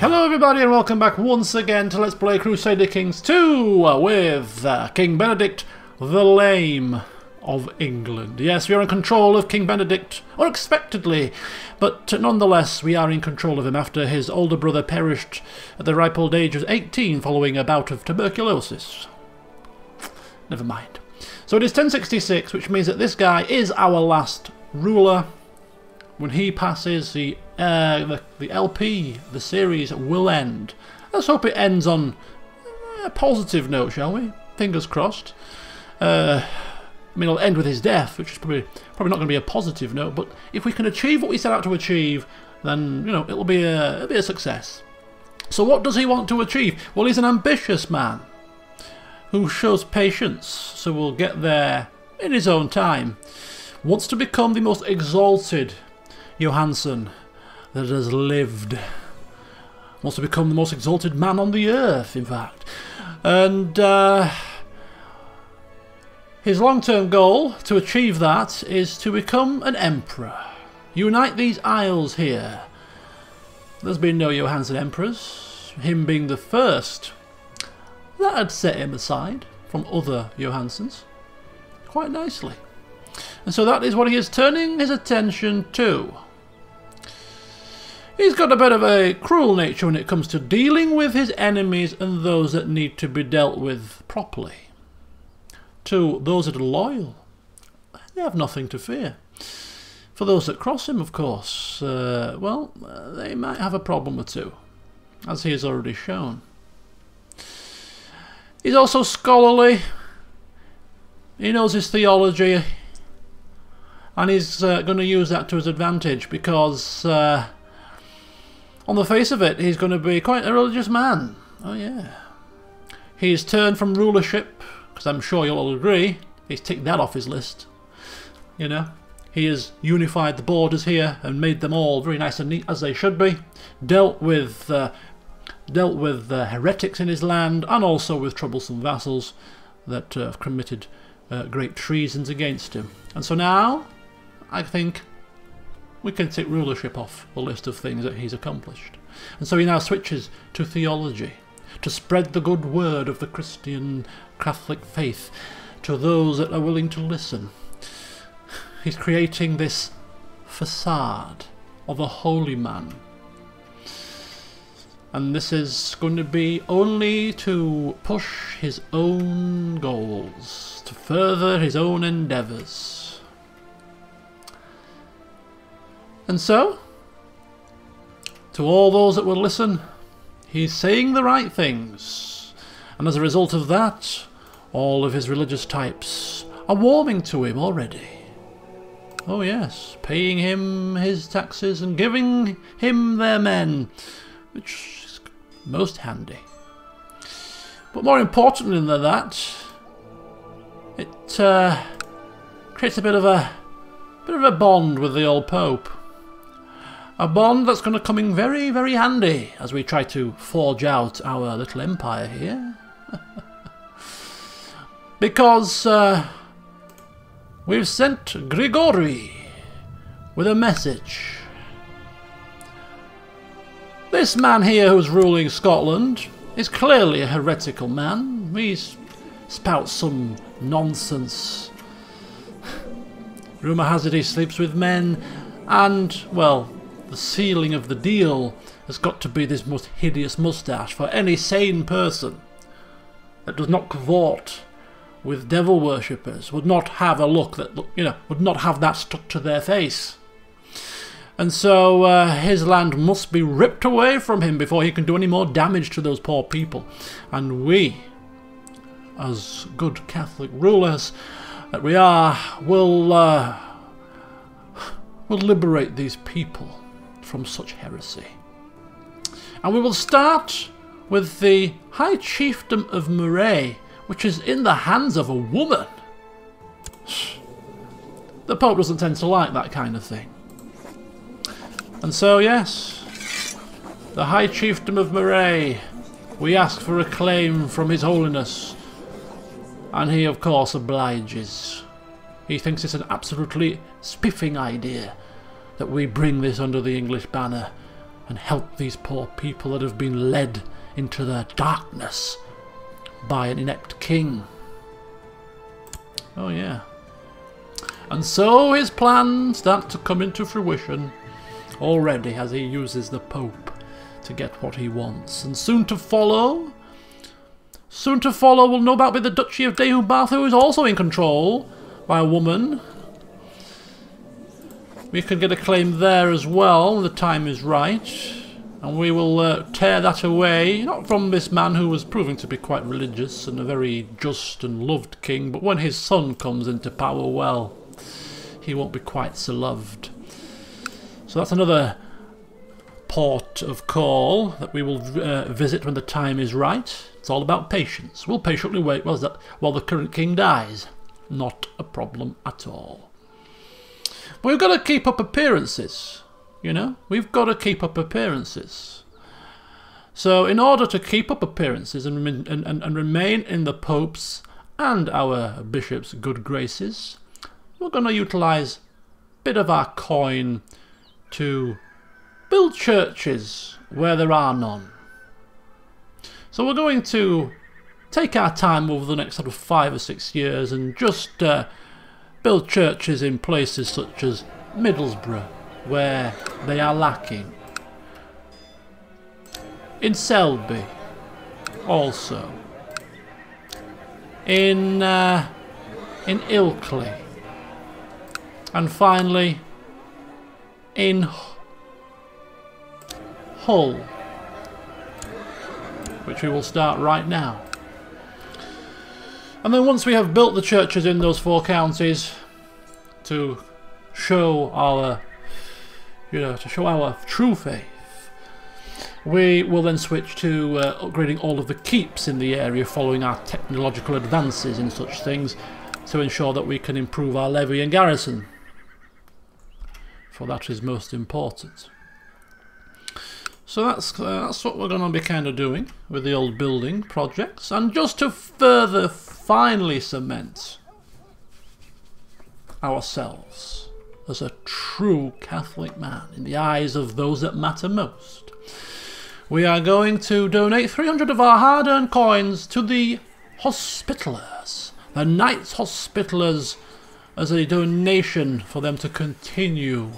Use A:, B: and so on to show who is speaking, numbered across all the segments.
A: Hello everybody and welcome back once again to Let's Play Crusader Kings 2 with King Benedict the Lame of England. Yes, we are in control of King Benedict, unexpectedly, but nonetheless we are in control of him after his older brother perished at the ripe old age of 18 following a bout of tuberculosis. Never mind. So it is 1066, which means that this guy is our last ruler. When he passes, the LP, the series, will end. Let's hope it ends on a positive note, shall we? Fingers crossed. I mean, it'll end with his death, which is probably not going to be a positive note. But if we can achieve what we set out to achieve, then it'll be a success. So what does he want to achieve? Well, he's an ambitious man who shows patience, so we'll get there in his own time. Wants to become the most exalted Johansson that has lived. Wants to become the most exalted man on the earth, in fact. And his long-term goal to achieve that is to become an emperor. Unite these isles here. There's been no Johansson emperors. Him being the first, that had set him aside from other Johanssons quite nicely. And so that is what he is turning his attention to. He's got a bit of a cruel nature when it comes to dealing with his enemies and those that need to be dealt with properly. To those that are loyal, they have nothing to fear. For those that cross him, of course, well, they might have a problem or two, as he has already shown. He's also scholarly. He knows his theology. And he's going to use that to his advantage because, on the face of it, he's going to be quite a religious man. Oh yeah. He's turned from rulership, because I'm sure you'll all agree, he's ticked that off his list. You know, he has unified the borders here and made them all very nice and neat as they should be. Dealt with heretics in his land and also with troublesome vassals that have committed great treasons against him. And so now, I think we can take rulership off the list of things that he's accomplished. And so he now switches to theology, to spread the good word of the Christian Catholic faith to those that are willing to listen. He's creating this facade of a holy man. And this is going to be only to push his own goals, to further his own endeavours. And so, to all those that will listen, he's saying the right things. And as a result of that, all of his religious types are warming to him already. Oh yes, paying him his taxes and giving him their men, which is most handy. But more importantly than that, it creates a bit of a bond with the old Pope. A bond that's going to come in very, very handy as we try to forge out our little empire here. Because we've sent Grigori with a message. This man here who's ruling Scotland is clearly a heretical man. He spouts some nonsense. Rumour has it he sleeps with men, and, well, the sealing of the deal has got to be this most hideous moustache for any sane person that does not cavort with devil worshippers, would not have a look that, would not have that stuck to their face. And so his land must be ripped away from him before he can do any more damage to those poor people. And we, as good Catholic rulers that we are, will liberate these people from such heresy. And we will start with the High Chiefdom of Moray, which is in the hands of a woman. The Pope doesn't tend to like that kind of thing. And so, yes, the High Chiefdom of Moray, we ask for a claim from His Holiness, and he of course obliges. He thinks it's an absolutely spiffing idea that we bring this under the English banner and help these poor people that have been led into the darkness by an inept king. Oh yeah. And so his plans start to come into fruition already as he uses the Pope to get what he wants. And soon to follow will no doubt be the Duchy of Dehubarth, who is also in control by a woman. We can get a claim there as well, the time is right. And we will tear that away, not from this man who was proving to be quite religious and a very just and loved king, but when his son comes into power, well, he won't be quite so loved. So that's another port of call that we will visit when the time is right. It's all about patience. We'll patiently wait while the current king dies. Not a problem at all. But we've got to keep up appearances. You know, we've got to keep up appearances. So in order to keep up appearances and remain in the Pope's and our bishop's good graces, we're going to utilise a bit of our coin to build churches where there are none. So we're going to take our time over the next sort of 5 or 6 years and just build churches in places such as Middlesbrough, where they are lacking. In Selby, also. In Ilkley. And finally, in Hull, which we will start right now. And then once we have built the churches in those 4 counties to show our true faith, we will then switch to upgrading all of the keeps in the area following our technological advances in such things to ensure that we can improve our levy and garrison, for that is most important. So that's what we're going to be kind of doing with the old building projects. And just to further finally cement ourselves as a true Catholic man in the eyes of those that matter most, we are going to donate 300 of our hard-earned coins to the Hospitallers, the Knights Hospitallers, as a donation for them to continue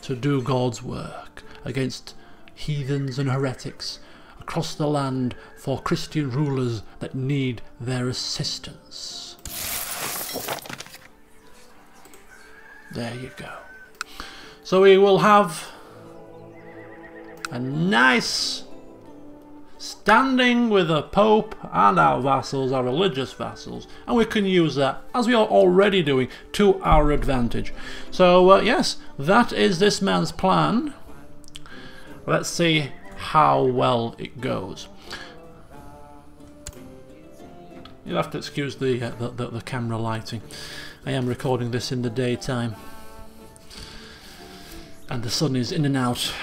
A: to do God's work against heathens and heretics across the land for Christian rulers that need their assistance. There you go. So we will have a nice standing with the Pope and our vassals, our religious vassals, and we can use that, as we are already doing, to our advantage. So yes, that is this man's plan. Let's see how well it goes. You'll have to excuse the camera lighting. I am recording this in the daytime, and the sun is in and out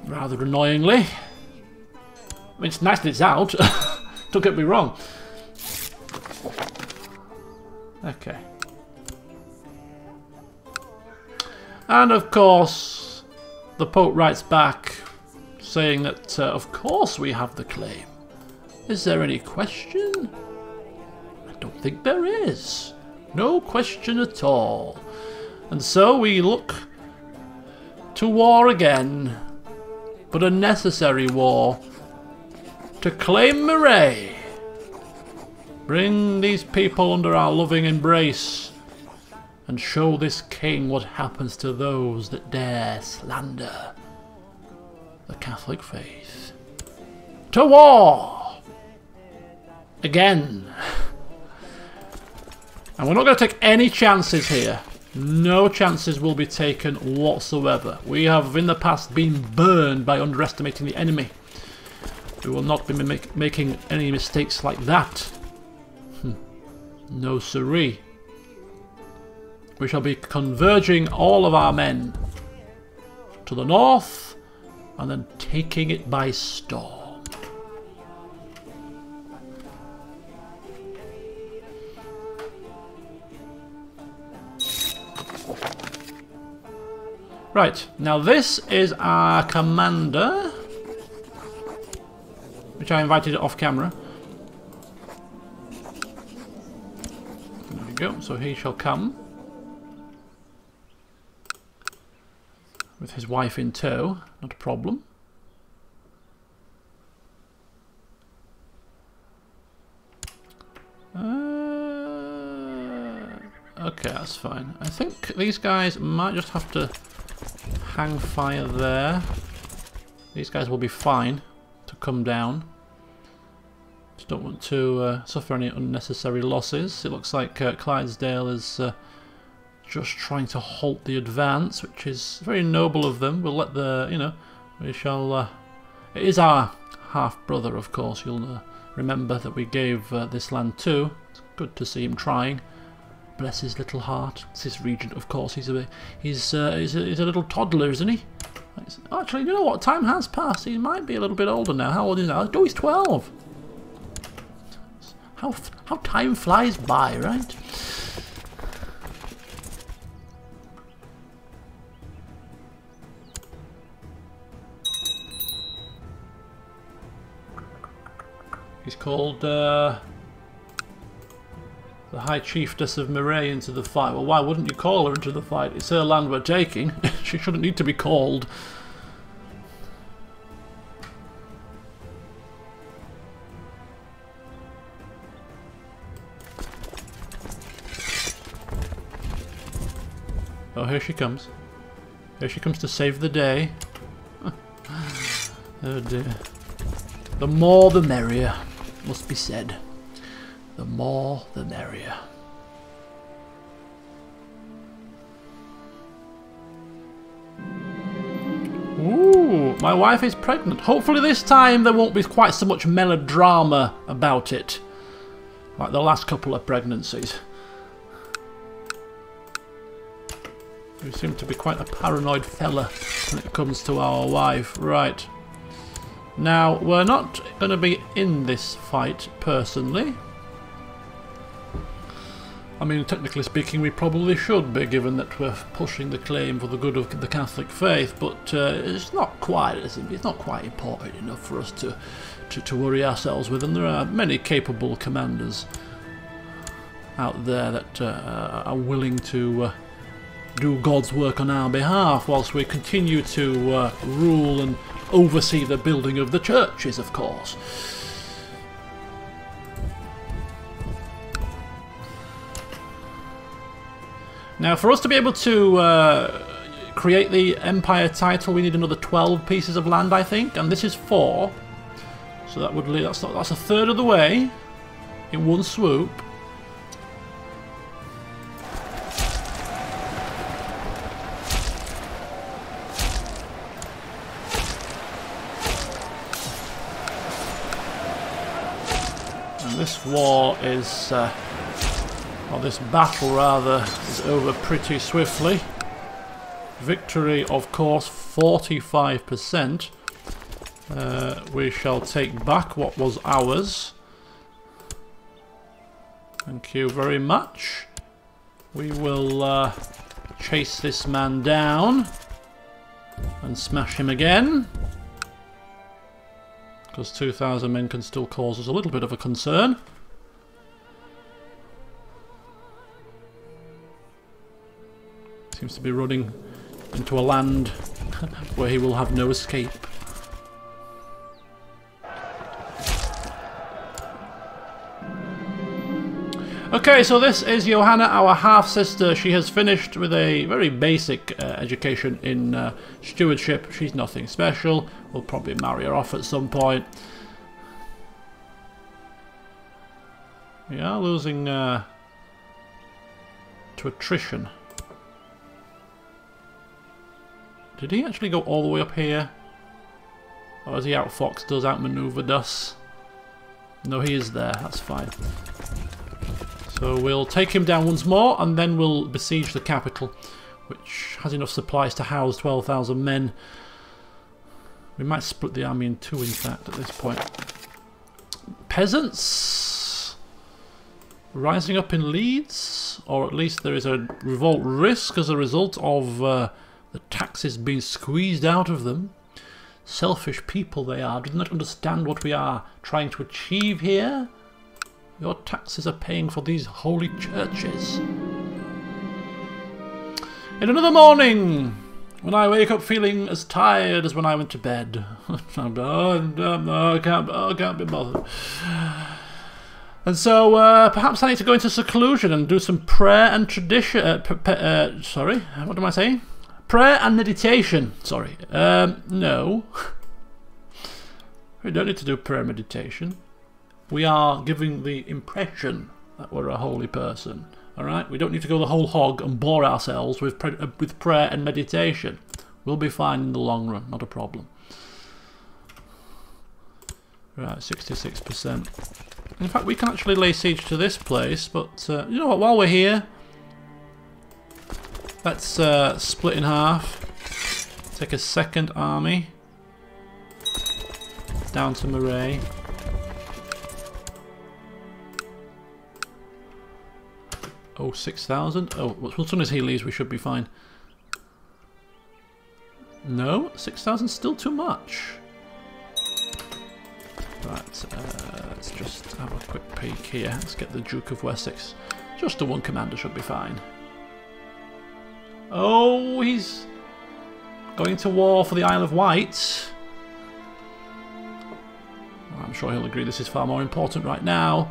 A: rather annoyingly. I mean, it's nice that it's out. Don't get me wrong. Okay. And of course, the Pope writes back saying that, of course we have the claim. Is there any question? I don't think there is. No question at all. And so we look to war again, but a necessary war, to claim Moray. Bring these people under our loving embrace and show this king what happens to those that dare slander the Catholic faith. To war! Again. And we're not going to take any chances here. No chances will be taken whatsoever. We have in the past been burned by underestimating the enemy. We will not be making any mistakes like that. No siree. We shall be converging all of our men to the north and then taking it by storm. Right, now this is our commander. which I invited off camera. There we go, so he shall come. With his wife in tow, not a problem. Okay, that's fine. I think these guys might just have to hang fire there. These guys will be fine to come down. Just don't want to suffer any unnecessary losses. It looks like Clydesdale is just trying to halt the advance, which is very noble of them. We'll let the, you know, we shall... it is our half-brother, of course. You'll remember that we gave this land to. It's good to see him trying. Bless his little heart. It's his regent, of course. He's a little toddler, isn't he? Actually, you know what? Time has passed. He might be a little bit older now. How old is he now? Oh, he's 12. How time flies by, right? He's called the High Chiefess of Mireille into the fight. Well, why wouldn't you call her into the fight? It's her land we're taking. She shouldn't need to be called. Oh, here she comes. Here she comes to save the day. Oh dear. The more the merrier, must be said. The more the merrier. Ooh, my wife is pregnant. Hopefully this time there won't be quite so much melodrama about it, like the last couple of pregnancies. We seem to be quite a paranoid fella when it comes to our wife. Right. Now, we're not going to be in this fight personally. I mean, technically speaking, we probably should be, given that we're pushing the claim for the good of the Catholic faith, but it's not quite important enough for us to worry ourselves with, and there are many capable commanders out there that are willing to do God's work on our behalf, whilst we continue to rule and oversee the building of the churches, of course. Now, for us to be able to create the Empire title, we need another 12 pieces of land, I think, and this is 4. So that would leave, that's a third of the way in one swoop. And this war is... or this battle, rather, is over pretty swiftly. Victory, of course, 45%. We shall take back what was ours. Thank you very much. We will chase this man down and smash him again, because 2,000 men can still cause us a little bit of a concern. Seems to be running into a land where he will have no escape. Okay, so this is Johanna, our half-sister. She has finished with a very basic education in stewardship. She's nothing special. We'll probably marry her off at some point. We are losing to attrition. Did he actually go all the way up here? Or has he outfoxed us, outmaneuvered us? No, he is there. That's fine. So we'll take him down once more, and then we'll besiege the capital, which has enough supplies to house 12,000 men. We might split the army in two, in fact, at this point. Peasants rising up in Leeds, or at least there is a revolt risk as a result of the taxes being squeezed out of them. selfish people they are. Do they not understand what we are trying to achieve here? Your taxes are paying for these holy churches. In another morning, when I wake up feeling as tired as when I went to bed. I can't be bothered. And so, perhaps I need to go into seclusion and do some prayer and tradition. Sorry, what am I saying? Prayer and meditation. Sorry. No. We don't need to do prayer and meditation. We are giving the impression that we're a holy person. Alright? We don't need to go the whole hog and bore ourselves with prayer and meditation. We'll be fine in the long run. Not a problem. Right, 66%. In fact, we can actually lay siege to this place, but you know what, while we're here, let's split in half. Take a second army down to Moray. Oh, 6,000? Oh, well, as soon as he leaves, we should be fine. No, 6,000 still too much. Right, let's just have a quick peek here. Let's get the Duke of Wessex. Just the one commander should be fine. Oh, he's going to war for the Isle of Wight. I'm sure he'll agree this is far more important right now.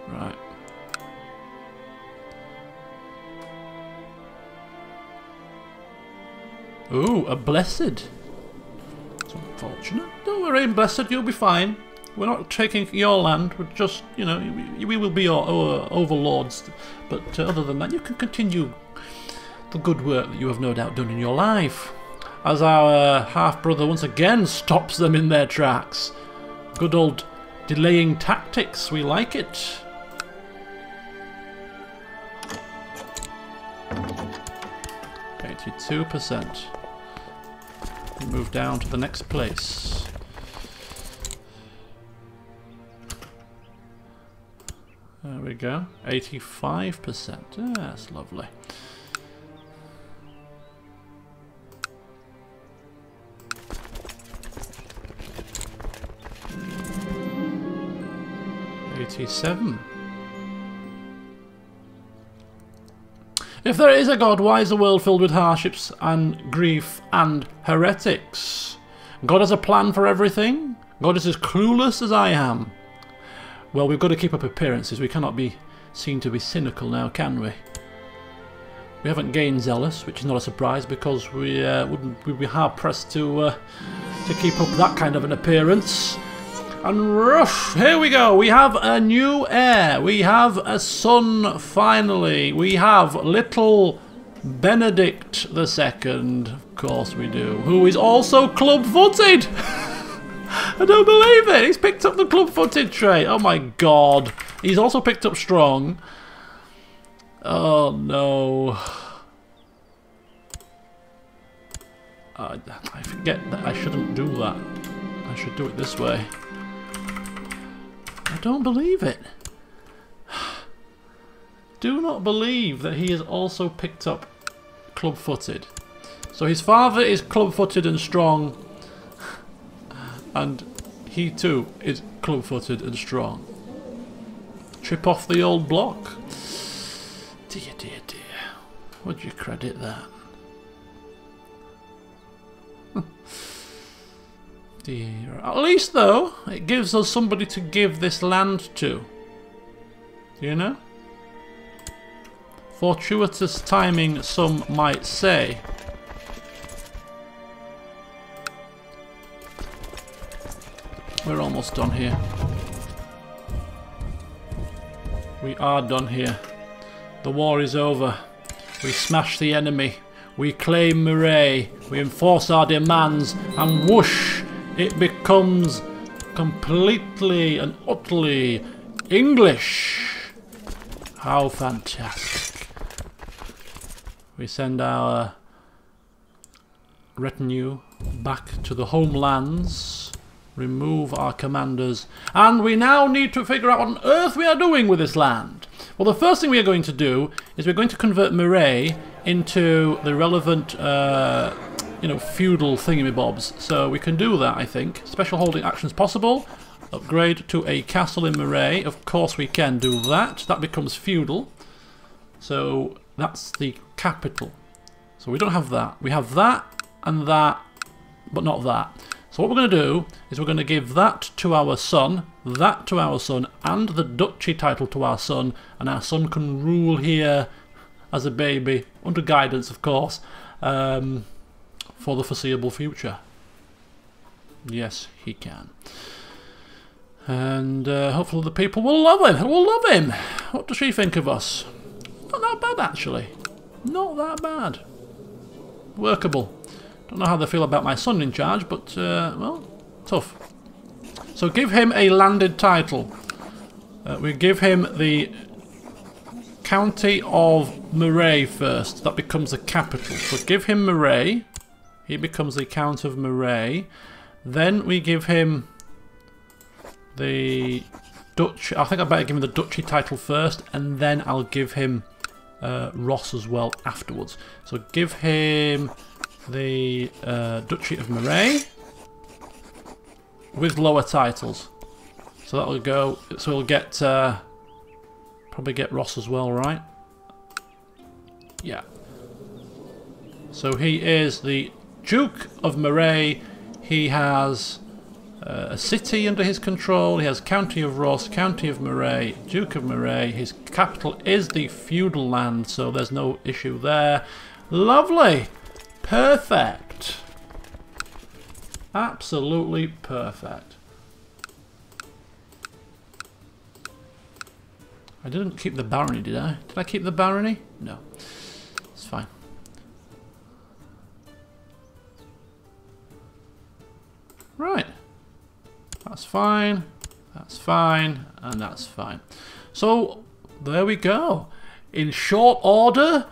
A: Right. Ooh, a blessed. It's unfortunate. Don't worry, blessed, you'll be fine. We're not taking your land, we're just, you know, we will be your overlords. But other than that, you can continue the good work that you have no doubt done in your life. As our half-brother once again stops them in their tracks. Good old delaying tactics, we like it. %. Move down to the next place. There we go. 85%. Yeah, that's lovely. $87. If there is a God, why is the world filled with hardships and grief and heretics? God has a plan for everything? God is as clueless as I am. Well, we've got to keep up appearances. We cannot be seen to be cynical now, can we? We haven't gained zealous, which is not a surprise because we'd be hard pressed to keep up that kind of an appearance. And rush, here we go. We have a new heir. We have a son, finally. We have little Benedict II. Of course we do. Who is also club-footed. I don't believe it. He's picked up the club-footed trait. Oh my god. He's also picked up strong. Oh no. I forget that I shouldn't do that. I should do it this way. I don't believe it. Do not believe that he has also picked up club-footed. So his father is club-footed and strong, and he too is club-footed and strong. Trip off the old block. Dear, dear, dear. Would you credit that? Dear. At least, though, it gives us somebody to give this land to. You know? Fortuitous timing, some might say. We're almost done here. We are done here. The war is over. We smash the enemy. We claim Moray. We enforce our demands. And whoosh! It becomes completely and utterly English. How fantastic. We send our retinue back to the homelands, remove our commanders, and we now need to figure out what on earth we are doing with this land. Well, the first thing we are going to do is we're going to convert Moray into the relevant, you know, feudal thingamybobs. So we can do that, I think. Special holding actions possible. Upgrade to a castle in Moray. Of course we can do that. That becomes feudal. So that's the capital. So we don't have that. We have that and that, but not that. So what we're going to do is we're going to give that to our son, that to our son, and the duchy title to our son, and our son can rule here as a baby, under guidance of course, for the foreseeable future. Yes, he can. And hopefully the people will love him. Will love him. What does she think of us? Not that bad, actually. Not that bad. Workable. Don't know how they feel about my son in charge, but, well, tough. So give him a landed title. We give him the County of Moray first. That becomes the capital. So give him Moray. He becomes the Count of Moray. Then we give him the Dutch. I think I better give him the duchy title first, and then I'll give him Ross as well afterwards. So give him the Duchy of Moray with lower titles. So that'll go. So we'll get probably get Ross as well, right? Yeah. So he is the Duke of Moray. He has a city under his control. He has County of Ross, County of Moray, Duke of Moray. His capital is the feudal land, so there's no issue there. Lovely. Perfect. Absolutely perfect. I didn't keep the barony, did I? Did I keep the barony? No. It's fine. Right. That's fine, and that's fine. So, there we go. In short order,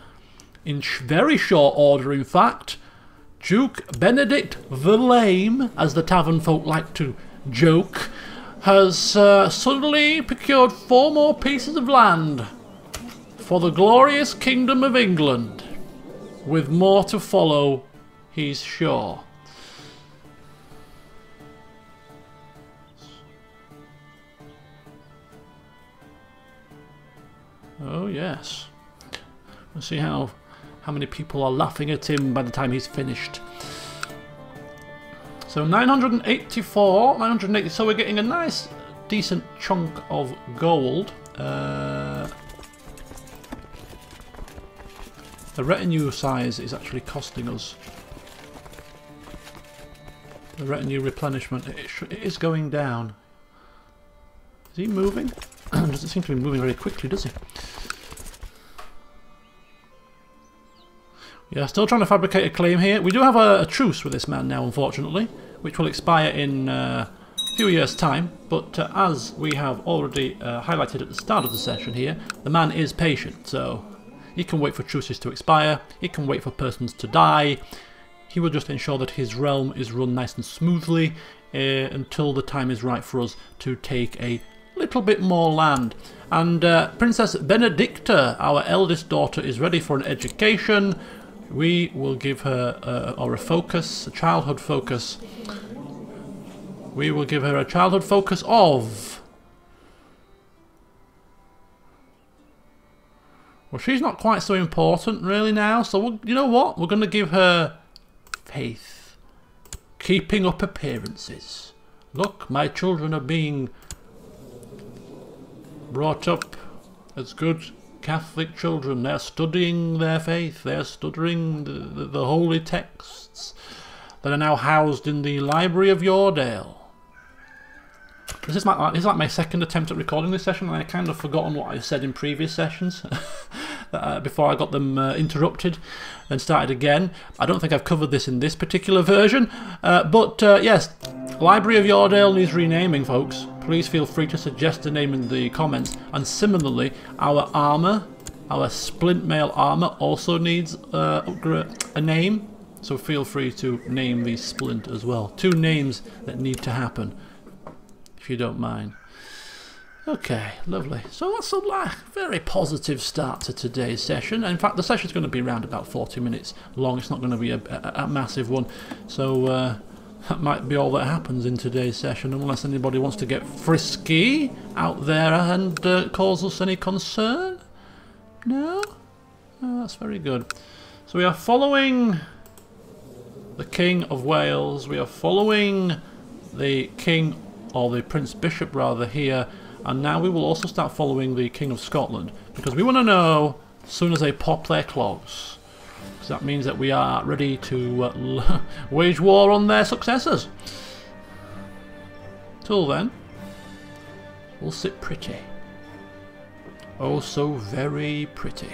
A: in very short order in fact, Duke Benedict the Lame, as the tavern folk like to joke, has suddenly procured 4 more pieces of land for the glorious kingdom of England, with more to follow, he's sure. Oh yes. We'll see how many people are laughing at him by the time he's finished. So 984, 980. So we're getting a nice, decent chunk of gold. The retinue size is actually costing us. The retinue replenishment, it is going down. Is he moving? Doesn't seem to be moving very quickly, does he? Yeah, still trying to fabricate a claim here. We do have a truce with this man now, unfortunately, which will expire in a few years' time. But as we have already highlighted at the start of the session here, the man is patient, so he can wait for truces to expire, he can wait for persons to die. He will just ensure that his realm is run nice and smoothly until the time is right for us to take a little bit more land. And Princess Benedicta, our eldest daughter, is ready for an education. We will give her a focus, a childhood focus. We will give her a childhood focus of... Well, she's not quite so important really now, so you know what? We're going to give her faith. Keeping up appearances. Look, my children are being brought up as good Catholic children. They're studying their faith. They're studying the holy texts that are now housed in the Library of Yordale. This is like my second attempt at recording this session, and I kind of forgotten what I said in previous sessions before I got them interrupted and started again. I don't think I've covered this in this particular version, but yes, Library of Yordale needs renaming, folks. Please feel free to suggest a name in the comments. And similarly, our armour, our splint mail armour, also needs a name. So feel free to name the splint as well. 2 names that need to happen, if you don't mind. Okay, lovely. So that's a very positive start to today's session. In fact, the session's going to be around about 40 minutes long. It's not going to be a massive one. So that might be all that happens in today's session, unless anybody wants to get frisky out there and cause us any concern. No? Oh, that's very good. So we are following the King of Wales. We are following the King, or the Prince Bishop rather, here. And now we will also start following the King of Scotland, because we want to know as soon as they pop their clogs. Because that means that we are ready to wage war on their successors. Till then, we'll sit pretty. Oh, so very pretty.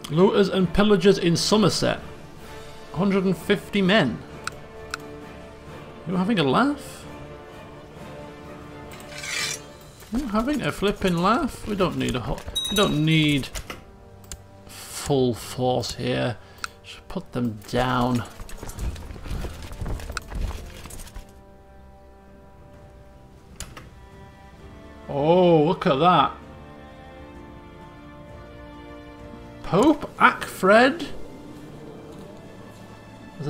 A: Looters and pillagers in Somerset. 150 men. You having a laugh? You having a flipping laugh? We don't need we don't need full force here. Just put them down. Oh, look at that. Pope Acfred. As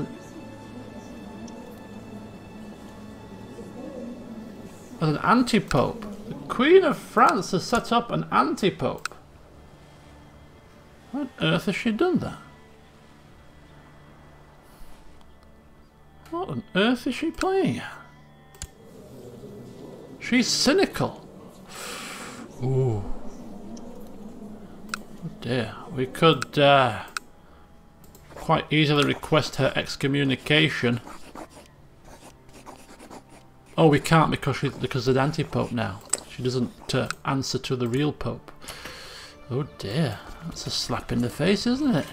A: an anti-pope. The Queen of France has set up an anti-pope. What on earth has she done that? What on earth is she playing at? She's cynical. Ooh. Oh dear. We could quite easily request her excommunication. Oh, we can't because of the anti-pope now. She doesn't answer to the real pope. Oh dear, that's a slap in the face, isn't it?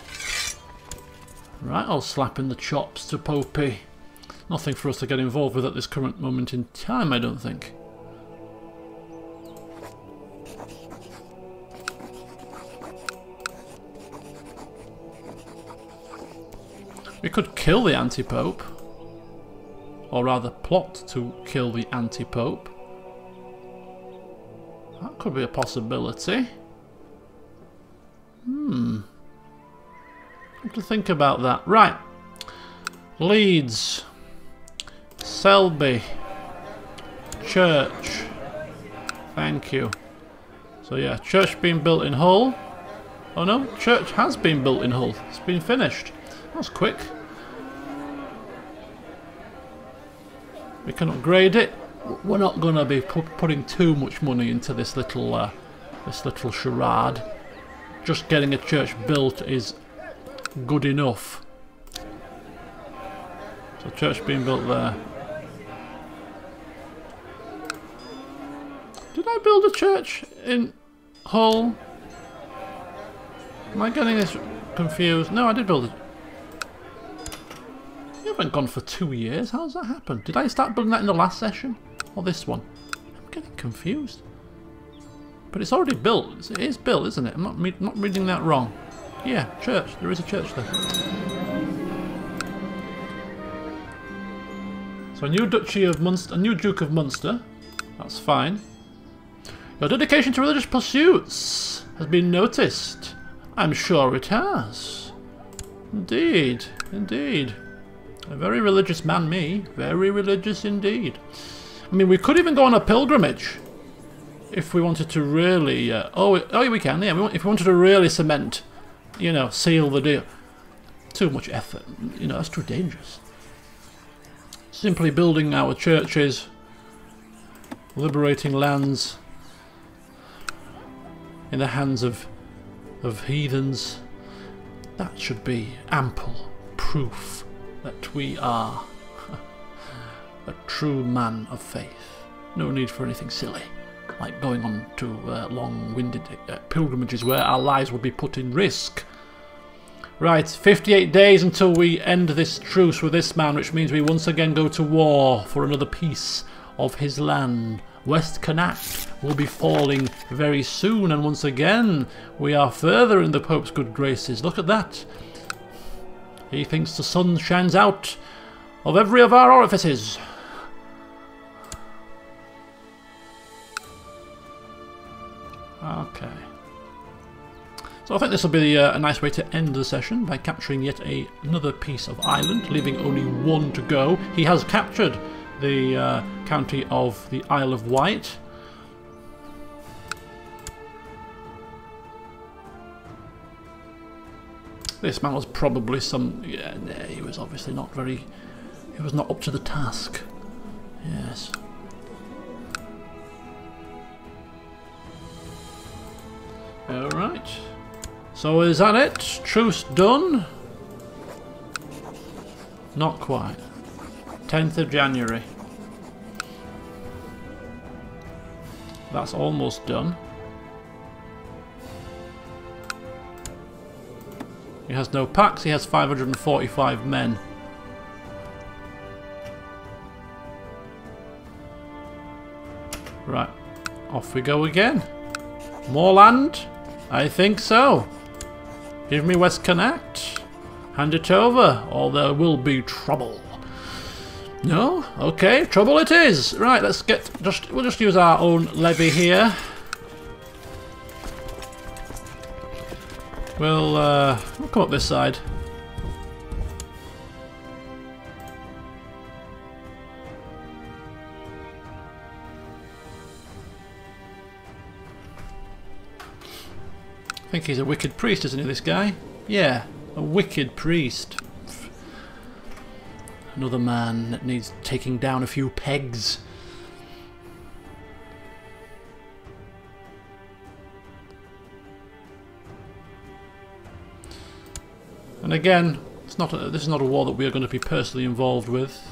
A: Right, I'll slap in the chops to Popey. Nothing for us to get involved with at this current moment in time, I don't think. We could kill the anti-pope. Or rather plot to kill the anti-pope. That could be a possibility. Have to think about that. Right. Leeds. Selby. Church. Thank you. So yeah, church being built in Hull. Oh no, church has been built in Hull. It's been finished. That's quick. We can upgrade it. We're not going to be putting too much money into this little charade. Just getting a church built is good enough. So church being built there. Did I build a church in Hull? Am I getting this confused? No, I did build it. You haven't gone for 2 years. How's that happen? Did I start building that in the last session? Or this one? I'm getting confused. But it's already built. It is built, isn't it? I'm not reading that wrong. Yeah, church. There is a church there. So a new Duchy of Munster, a new Duke of Munster. That's fine. Your dedication to religious pursuits has been noticed. I'm sure it has. Indeed, indeed. A very religious man, me. Very religious indeed. I mean, we could even go on a pilgrimage if we wanted to really. Oh, we can. Yeah, if we wanted to really cement, you know, seal the deal. Too much effort. You know, that's too dangerous. Simply building our churches, liberating lands in the hands of heathens. That should be ample proof that we are a true man of faith. No need for anything silly, like going on to long-winded pilgrimages where our lives would be put in risk. Right, 58 days until we end this truce with this man, which means we once again go to war for another piece of his land. West Connacht will be falling very soon, and once again we are further in the Pope's good graces. Look at that. He thinks the sun shines out of every of our orifices. Okay. So I think this will be a nice way to end the session by capturing yet another piece of island, leaving only one to go. He has captured the county of the Isle of Wight. This man was probably some... yeah, he was obviously not very... he was not up to the task. Yes. Alright. So is that it? Truce done? Not quite. 10th of January. That's almost done. He has no packs, he has 545 men. Right, off we go again. More land? I think so. Give me West Connacht. Hand it over, or there will be trouble. No? Okay, trouble it is. Right, let's get... we'll just use our own levy here. We'll come up this side. I think he's a wicked priest, isn't he, this guy? Yeah, a wicked priest. Another man that needs taking down a few pegs. And again, this is not a war that we are going to be personally involved with.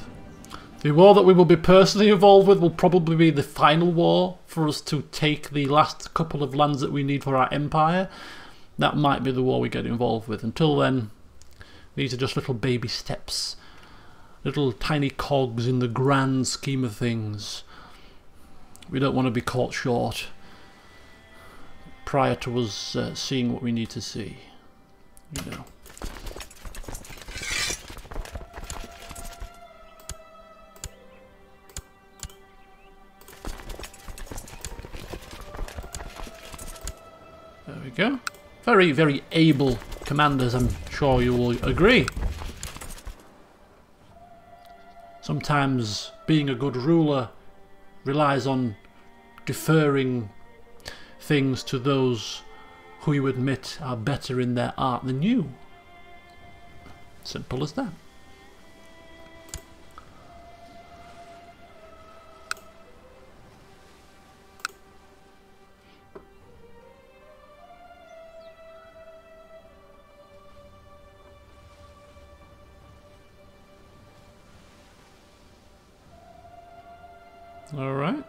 A: The war that we will be personally involved with will probably be the final war for us to take the last couple of lands that we need for our empire. That might be the war we get involved with. Until then, these are just little baby steps. Little tiny cogs in the grand scheme of things. We don't want to be caught short prior to us seeing what we need to see. You know. There we go. Very, very able commanders, I'm sure you will agree. Sometimes being a good ruler relies on deferring things to those who you admit are better in their art than you. Simple as that. Alright,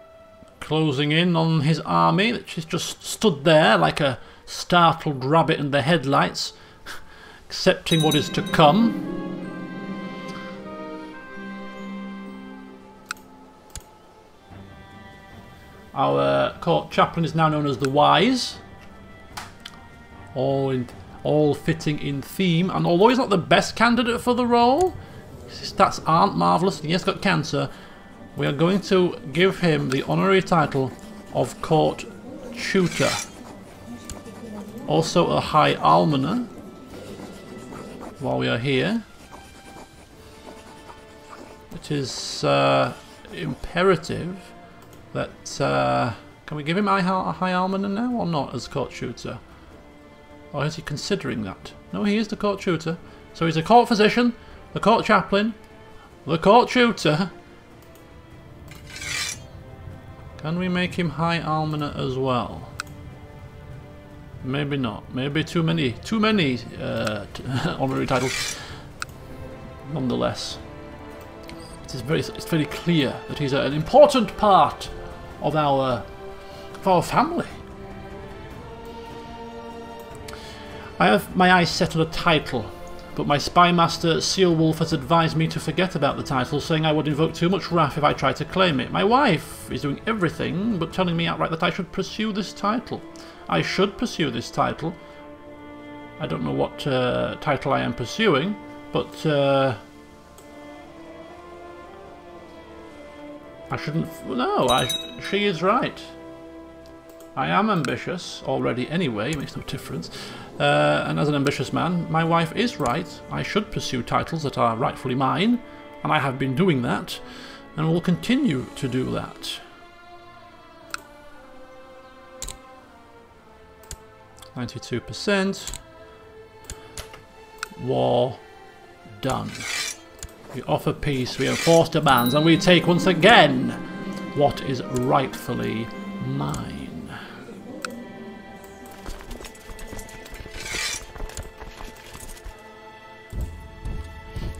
A: closing in on his army, which is just stood there like a startled rabbit in the headlights, accepting what is to come. Our court chaplain is now known as the Wise, all fitting in theme, and although he's not the best candidate for the role, his stats aren't marvellous, and he has got cancer, we are going to give him the honorary title of Court Tutor. Also a High Almoner, while we are here. It is imperative that... can we give him a High Almoner now or not as Court Tutor? Or is he considering that? No, he is the Court Tutor. So he's a Court Physician, the Court Chaplain, the Court Tutor. Can we make him High Almoner as well? Maybe not. Maybe too many honorary titles. Nonetheless, it's very clear that he's an important part of our family. I have my eyes set on a title, but my spy master Sealwolf has advised me to forget about the title, saying I would invoke too much wrath if I tried to claim it. My wife is doing everything but telling me outright that I should pursue this title. I should pursue this title. I don't know what title I am pursuing, but I shouldn't... No, she is right. I am ambitious already anyway, it makes no difference. And as an ambitious man, my wife is right. I should pursue titles that are rightfully mine, and I have been doing that, and will continue to do that. 92%. War done. We offer peace, we enforce demands, and we take once again what is rightfully mine.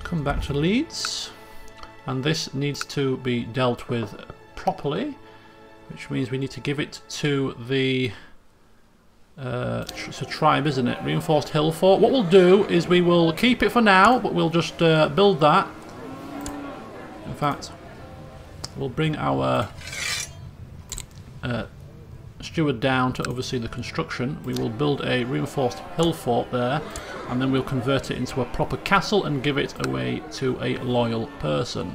A: Come back to Leeds, and this needs to be dealt with properly, which means we need to give it to the it's a tribe, isn't it? Reinforced hill fort. What we'll do is we will keep it for now, but we'll just build that. In fact, we'll bring our steward down to oversee the construction. We will build a reinforced hill fort there, and then we'll convert it into a proper castle and give it away to a loyal person.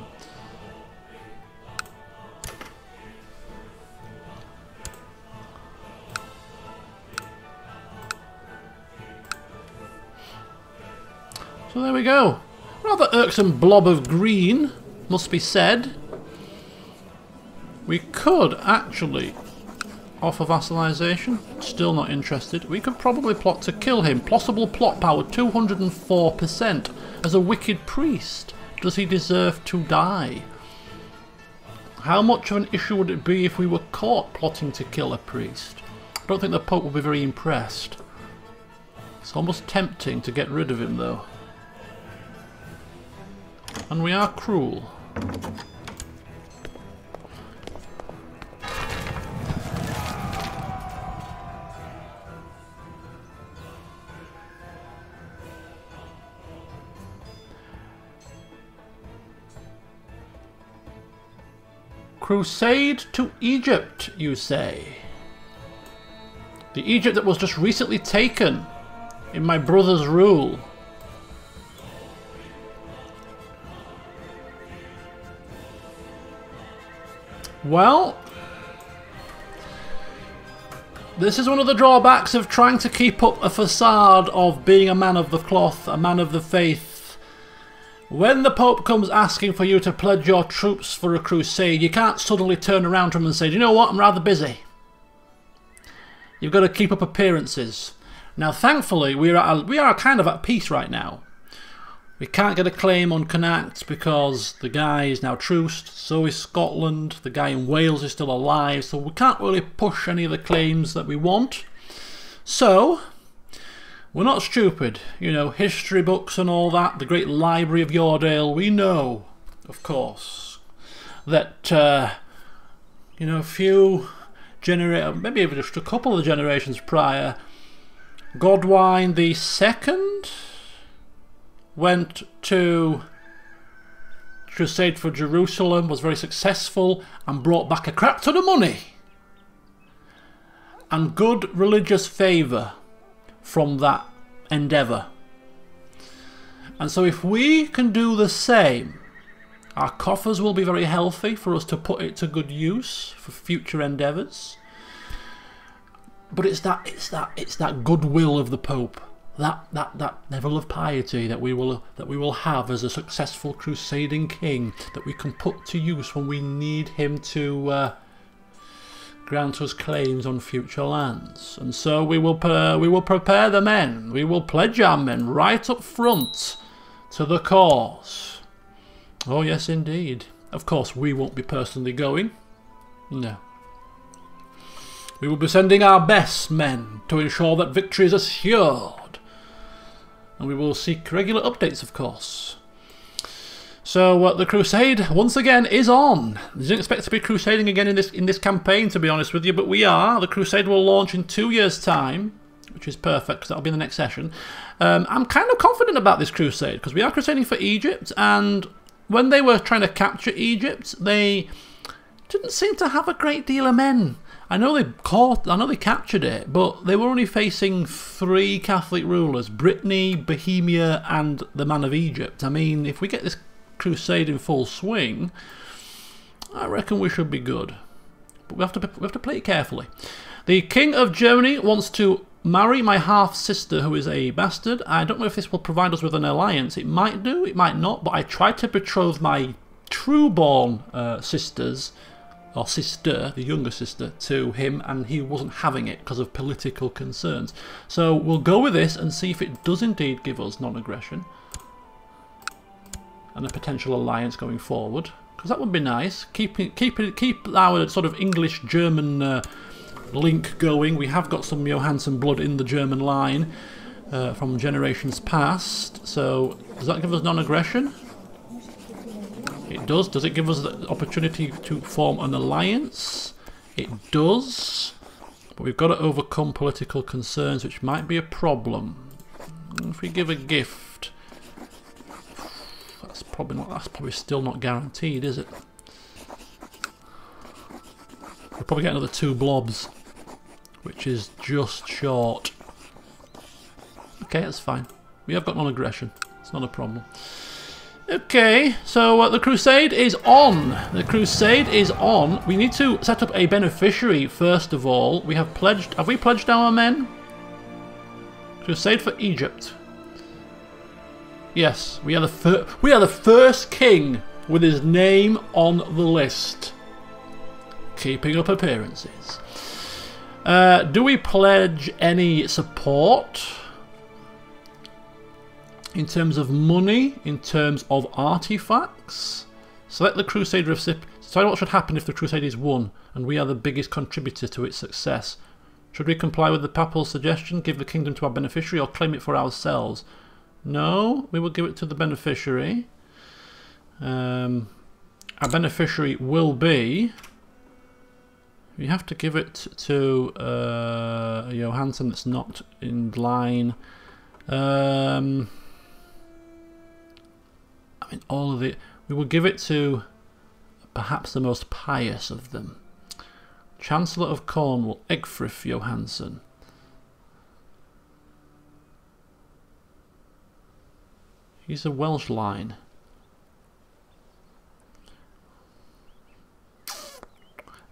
A: So there we go. Rather irksome blob of green, must be said. We could actually offer vassalization. Still not interested. We could probably plot to kill him. Plausible plot power 204%. As a wicked priest, does he deserve to die? How much of an issue would it be if we were caught plotting to kill a priest? I don't think the Pope would be very impressed. It's almost tempting to get rid of him though. And we are cruel. Crusade to Egypt, you say? The Egypt that was just recently taken in my brother's rule. Well, this is one of the drawbacks of trying to keep up a facade of being a man of the cloth, a man of the faith. When the Pope comes asking for you to pledge your troops for a crusade, you can't suddenly turn around to him and say, you know what, I'm rather busy. You've got to keep up appearances. Now, thankfully, we are kind of at peace right now. We can't get a claim on Connacht because the guy is now truced, so is Scotland, the guy in Wales is still alive, so we can't really push any of the claims that we want. So, we're not stupid, you know, history books and all that, the great library of Yordale, we know, of course, that, you know, a few maybe even just a couple of generations prior, Godwine the Second went to crusade for Jerusalem, was very successful, and brought back a crap ton of money and good religious favour from that endeavour. And so if we can do the same, our coffers will be very healthy for us to put it to good use for future endeavours. But it's that goodwill of the Pope, that level of piety that we will have as a successful crusading king that we can put to use when we need him to grant us claims on future lands. And so we will prepare the men. We will pledge our men right up front to the cause. Oh yes, indeed. Of course, we won't be personally going. No. We will be sending our best men to ensure that victory is assured. And we will seek regular updates, of course. So the crusade, once again, is on. I didn't expect to be crusading again in this campaign, to be honest with you, but we are. The crusade will launch in 2 years' time, which is perfect, because that'll be in the next session. I'm kind of confident about this crusade, because we are crusading for Egypt, and when they were trying to capture Egypt, they didn't seem to have a great deal of men. I know they captured it, but they were only facing 3 Catholic rulers, Brittany, Bohemia, and the Man of Egypt. I mean, if we get this crusade in full swing, I reckon we should be good. But we have to play it carefully. The King of Germany wants to marry my half-sister, who is a bastard. I don't know if this will provide us with an alliance. It might do, it might not, but I tried to betroth my true-born sisters, or sister, the younger sister, to him, and he wasn't having it because of political concerns. So we'll go with this and see if it does indeed give us non-aggression and a potential alliance going forward, because that would be nice. Keep our sort of English-German link going. We have got some Johansson blood in the German line from generations past. So does that give us non-aggression? It does. Does it give us the opportunity to form an alliance? It does. But we've got to overcome political concerns, which might be a problem. If we give a gift, that's probably still not guaranteed, is it? We'll probably get another 2 blobs, which is just short. Okay, that's fine. We have got non-aggression. It's not a problem. Okay, so the crusade is on. The crusade is on. We need to set up a beneficiary first of all. We have pledged. Have we pledged our men? Crusade for Egypt. Yes, we are the first king with his name on the list. Keeping up appearances. Do we pledge any support? In terms of money, in terms of artifacts? Select the crusade recipient. Decide what should happen if the crusade is won and we are the biggest contributor to its success. Should we comply with the papal suggestion, give the kingdom to our beneficiary, or claim it for ourselves? No, we will give it to the beneficiary. Our beneficiary will be... We have to give it to Johansson that's not in line. I mean, all of it. We will give it to perhaps the most pious of them. Chancellor of Cornwall, Egfrith Johansson. He's a Welsh line.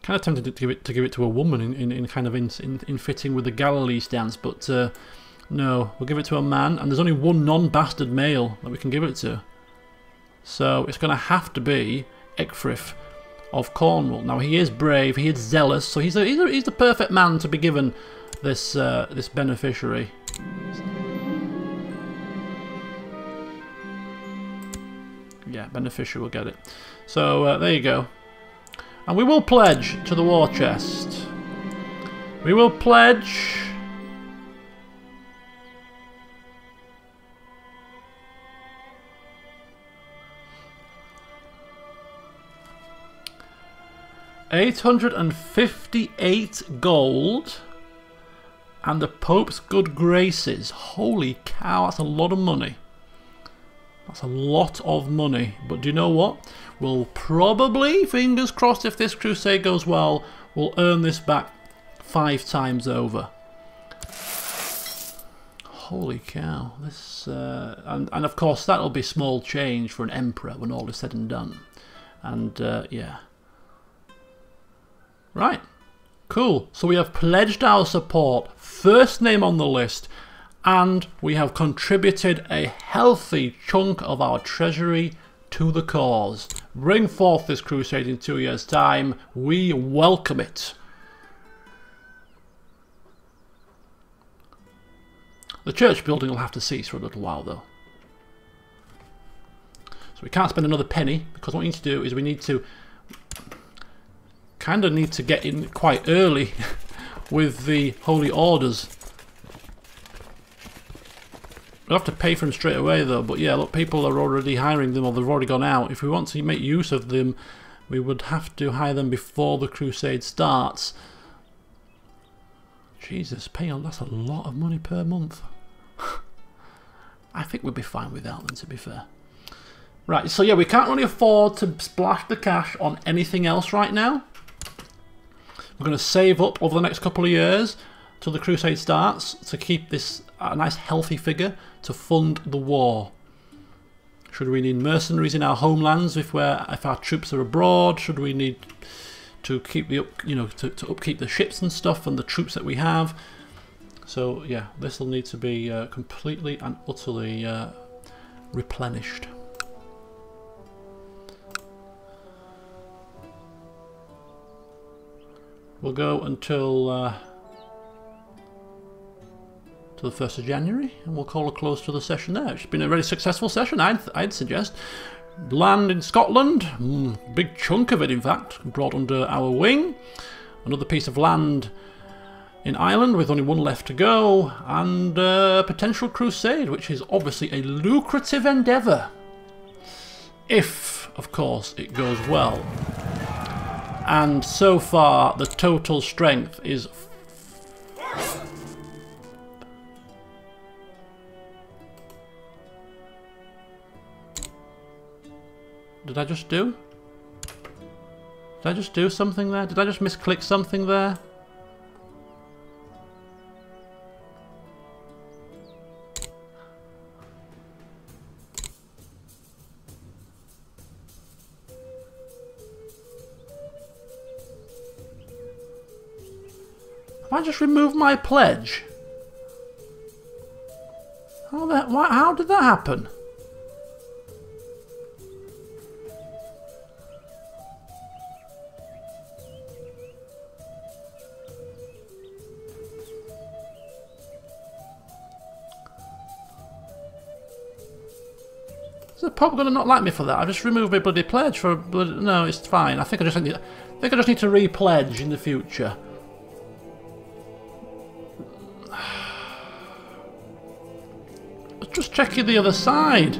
A: Kind of tempted to give it to a woman in fitting with the Galilee stance, but no, we'll give it to a man, and there's only one non-bastard male that we can give it to. So it's going to have to be Egfrith of Cornwall. Now he is brave, he is zealous, so he's the perfect man to be given this this beneficiary. Yeah, beneficiary will get it. So there you go. And we will pledge to the war chest. We will pledge... $858 gold and the Pope's good graces. Holy cow, that's a lot of money. That's a lot of money. But do you know what? We'll probably, fingers crossed, if this crusade goes well, we'll earn this back 5 times over. Holy cow. This and of course that'll be small change for an emperor when all is said and done. And yeah. Right, cool. So we have pledged our support, first name on the list, and we have contributed a healthy chunk of our treasury to the cause. Bring forth this crusade in 2 years' time. We welcome it. The church building will have to cease for a little while though. So we can't spend another penny, because what we need to do is we need to get in quite early with the holy orders. We'll have to pay for them straight away though, but yeah, look, people are already hiring them or they've already gone out. If we want to make use of them, we would have to hire them before the crusade starts. Jesus, that's a lot of money per month. I think we'd be fine without them, to be fair. Right, so yeah, we can't really afford to splash the cash on anything else right now. We're going to save up over the next couple of years till the crusade starts to keep this a nice healthy figure to fund the war. Should we need mercenaries in our homelands if our troops are abroad? Should we need to keep the to upkeep the ships and stuff and the troops that we have? So yeah, this will need to be completely and utterly replenished. We'll go until to the 1st of January, and we'll call a close to the session there. It's been a very successful session, I'd suggest. Land in Scotland, big chunk of it in fact, brought under our wing. Another piece of land in Ireland with only one left to go, and a potential crusade, which is obviously a lucrative endeavour. If, of course, it goes well. And so far, the total strength is... Did I just do? Did I just do something there? Did I just misclick something there? Have I just removed my pledge? How did that happen? Is the Pope going to not like me for that? I just removed my bloody pledge for bloody... No, it's fine. I think I just need to re-pledge in the future. Just checking the other side.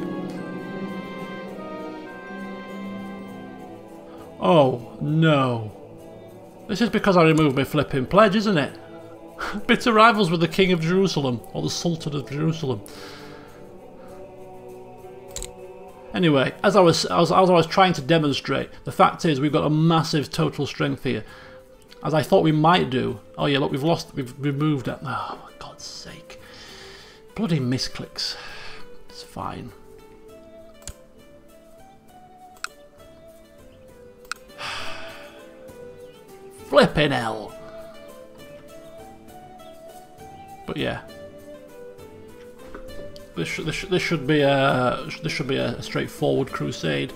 A: Oh, no. This is because I removed my flipping pledge, isn't it? Bitter rivals with the King of Jerusalem, or the Sultan of Jerusalem. Anyway, as I was trying to demonstrate, the fact is we've got a massive total strength here. As I thought we might do. Oh yeah, look, we've removed that. Oh, for God's sake. Bloody misclicks. It's fine. Flipping hell. But yeah. This should be a straightforward crusade.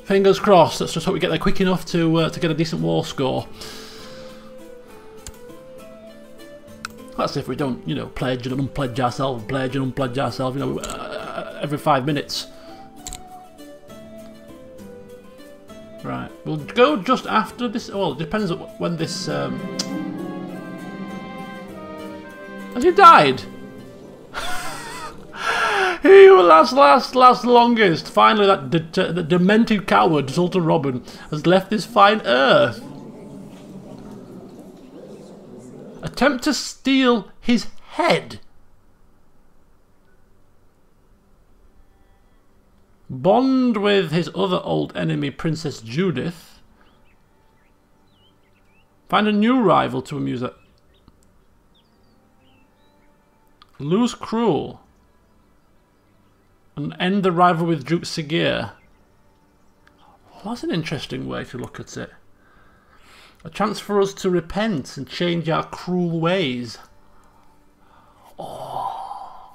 A: Fingers crossed. Let's just hope we get there quick enough to get a decent war score. That's if we don't, you know, pledge and unpledge ourselves, pledge and unpledge ourselves, you know, every 5 minutes. Right, we'll go just after this. Well, it depends on when this. Has he died? He will last longest. Finally, that demented coward, Sultan Robin, has left this fine earth. Attempt to steal his head. Bond with his other old enemy, Princess Judith. Find a new rival to amuse her. Lose Cruel. And end the rival with Duke Sigir. Well, that's an interesting way to look at it. A chance for us to repent and change our cruel ways. Oh.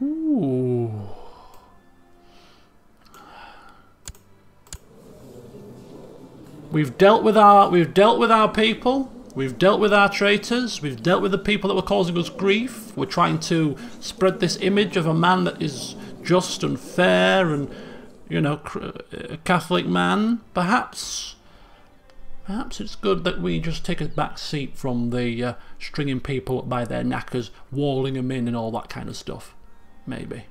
A: Ooh. We've dealt with our people. We've dealt with our traitors. We've dealt with the people that were causing us grief. We're trying to spread this image of a man that is just and fair and, you know, a Catholic man. Perhaps it's good that we just take a back seat from the stringing people up by their knackers, walling them in and all that kind of stuff. Maybe.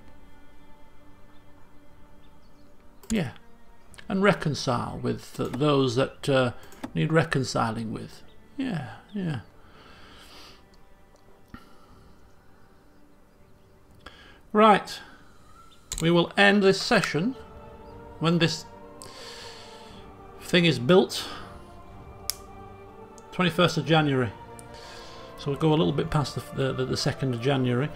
A: Yeah. And reconcile with those that need reconciling with. Yeah, yeah. Right. We will end this session when this thing is built. 21st of January. So we'll go a little bit past the 2nd of January.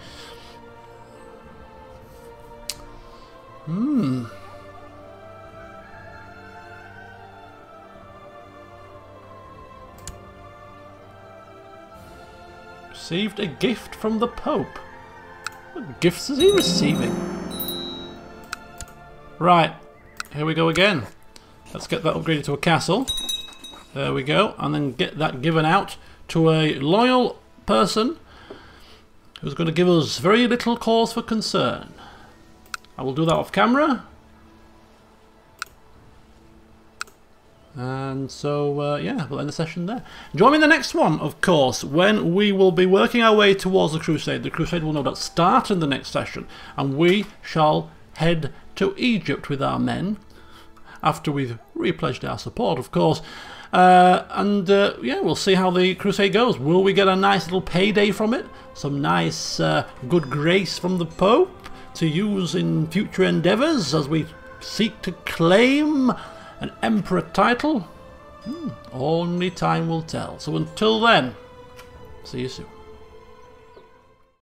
A: Received a gift from the Pope. What gifts is he receiving? Right, here we go again. Let's get that upgraded to a castle. There we go, and then get that given out to a loyal person who's going to give us very little cause for concern. I will do that off camera. And so, yeah, we'll end the session there. Join me in the next one, of course, when we will be working our way towards the Crusade. The Crusade will no doubt start in the next session, and we shall head to Egypt with our men, after we've repledged our support, of course. Yeah, we'll see how the Crusade goes. Will we get a nice little payday from it? Some nice good grace from the Pope to use in future endeavours as we seek to claim an emperor title? Only time will tell. So until then, see you soon.